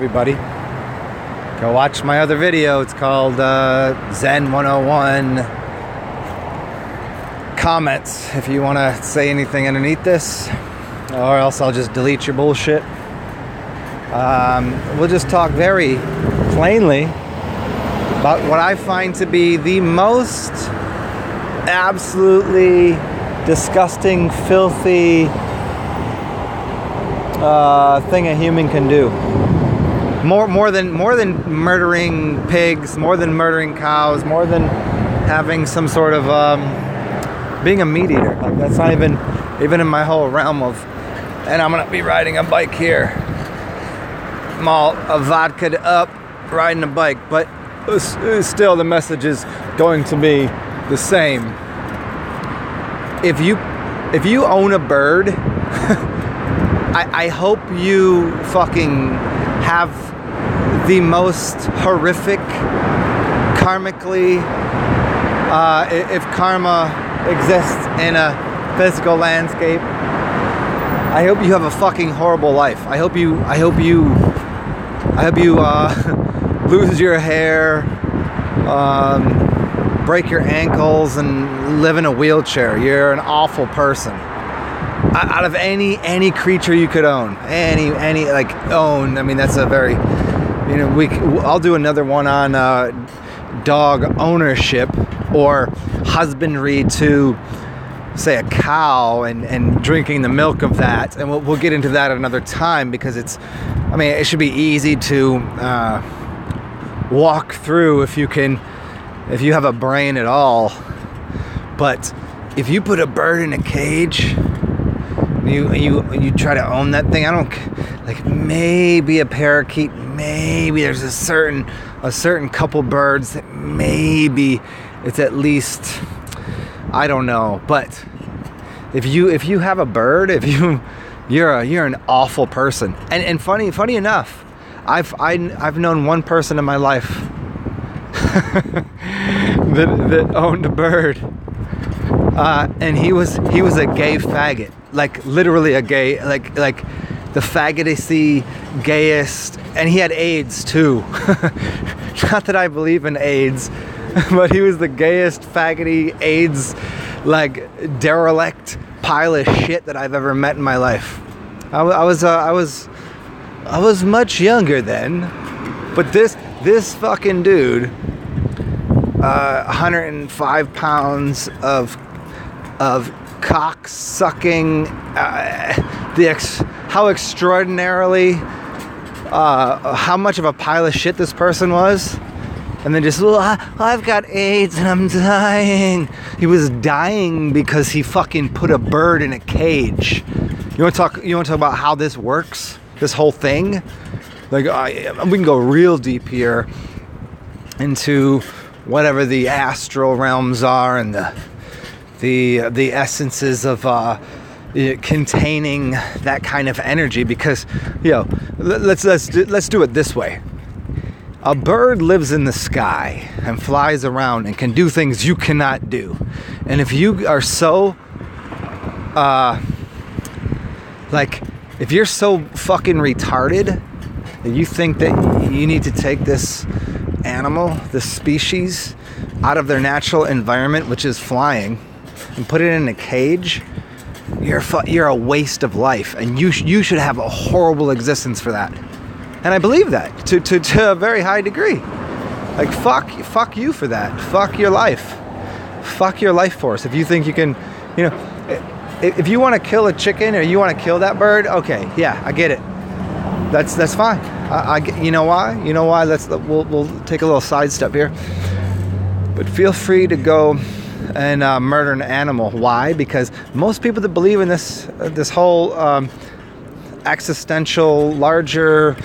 everybody. Go watch my other video. It's called Zen 101 comments if you want to say anything underneath this, or else I'll just delete your bullshit. We'll just talk very plainly about what I find to be the most absolutely disgusting, filthy thing a human can do. More than murdering pigs, more than murdering cows, more than having some sort of being a meat eater. Like, that's not even in my whole realm of. And I'm gonna be riding a bike here. I'm all vodka'd up, riding a bike, but still the message is going to be the same. If you own a bird, I hope you fucking have the most horrific, karmically, if karma exists in a physical landscape, I hope you have a fucking horrible life. I hope you lose your hair, break your ankles, and live in a wheelchair. You're an awful person. Out of any creature you could own, any own. I mean, that's a very, I'll do another one on dog ownership or husbandry to, say, a cow and drinking the milk of that, and we'll get into that at another time, because it should be easy to walk through if you have a brain at all. But if you put a bird in a cage, you try to own that thing, maybe a parakeet, maybe there's a certain couple birds that maybe it's at least, I don't know. But if you have a bird, you're an awful person. And funny enough, I've known one person in my life that owned a bird, and he was a gay faggot, like literally a gay, like the faggoty gayest, and he had AIDS too. Not that I believe in AIDS, but he was the gayest, faggoty, AIDS, like derelict pile of shit that I've ever met in my life. I was much younger then, but this fucking dude, 105 pounds of cock sucking, how extraordinarily, how much of a pile of shit this person was. And then just, I've got AIDS and I'm dying. He was dying because he fucking put a bird in a cage. You want to talk about how this works? This whole thing? Like, we can go real deep here into whatever the astral realms are and the essences of containing that kind of energy. Because, let's do it this way. A bird lives in the sky and flies around and can do things you cannot do. And if you are so, if you're so fucking retarded that you think that you need to take this animal, this species, out of their natural environment, which is flying, and put it in a cage, you're a waste of life, and you should have a horrible existence for that. And I believe that to a very high degree. Like, fuck you for that. Fuck your life. Fuck your life force. If you think you can, if you want to kill a chicken or you want to kill that bird, okay, yeah, I get it. That's fine. You know why? We'll take a little sidestep here. But feel free to go and murder an animal. Why? Because most people that believe in this whole existential, larger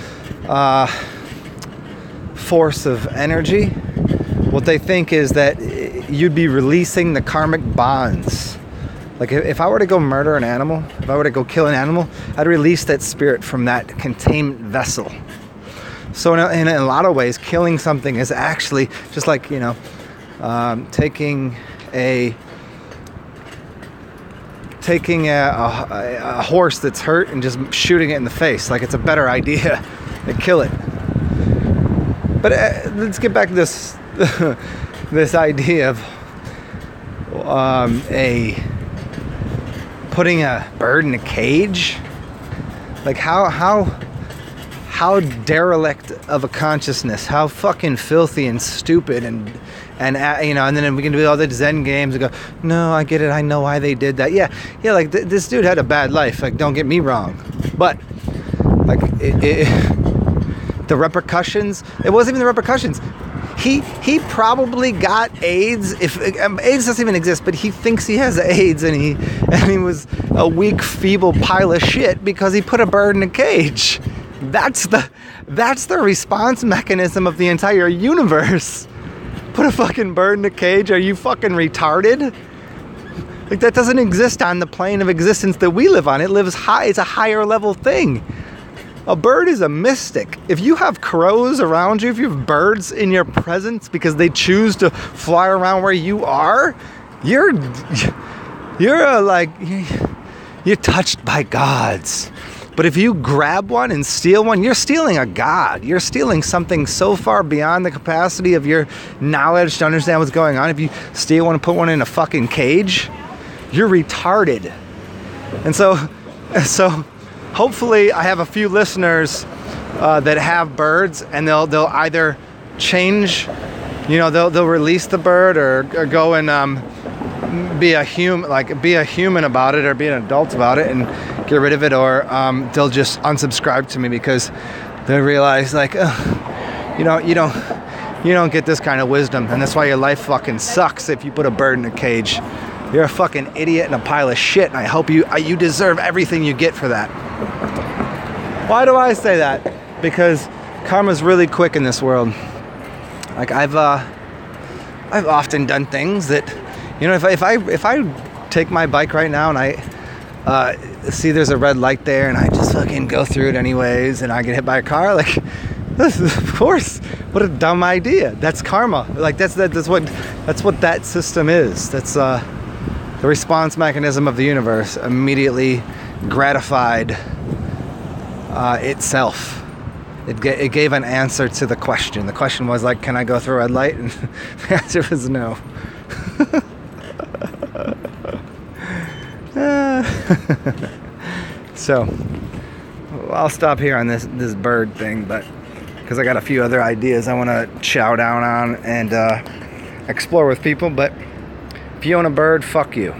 force of energy, what they think is that you'd be releasing the karmic bonds. Like, if I were to go murder an animal, if I were to go kill an animal, I'd release that spirit from that containment vessel. So in a lot of ways, killing something is actually just like, taking a horse that's hurt and just shooting it in the face. Like, it's a better idea to kill it. But let's get back to this this idea of putting a bird in a cage. Like how derelict of a consciousness, how fucking filthy and stupid, and you know, and then we can do all the Zen games and go, no, I get it, I know why they did that. Yeah, like this dude had a bad life, like, don't get me wrong, but like the repercussions, it wasn't even the repercussions. He probably got AIDS. If AIDS doesn't even exist, but he thinks he has AIDS, and he was a weak, feeble pile of shit because he put a bird in a cage. That's the response mechanism of the entire universe. Put a fucking bird in a cage? Are you fucking retarded? Like, that doesn't exist on the plane of existence that we live on. It lives high. It's a higher level thing. A bird is a mystic. If you have crows around you, if you have birds in your presence because they choose to fly around where you are, you're touched by gods. But if you grab one and steal one, you're stealing a god. You're stealing something so far beyond the capacity of your knowledge to understand what's going on. If you steal one and put one in a fucking cage, you're retarded. And so hopefully I have a few listeners that have birds, and they'll either change, you know, they'll release the bird or go and be a human about it, or be an adult about it and get rid of it, or they'll just unsubscribe to me because they realize, like, you don't get this kind of wisdom, and that's why your life fucking sucks if you put a bird in a cage. You're a fucking idiot and a pile of shit, and I hope you deserve everything you get for that. Why do I say that? Because karma's really quick in this world. Like, I've often done things that, you know, if I take my bike right now and I see there's a red light there and I just fucking go through it anyways, and I get hit by a car, like, of course, what a dumb idea. That's karma. Like, that's what that system is. That's the response mechanism of the universe immediately gratified itself. It gave an answer to the question. The question was, like, can I go through a red light? And the answer was no. So I'll stop here on this bird thing, but because I got a few other ideas I want to chow down on and explore with people. But if you own a bird, fuck you.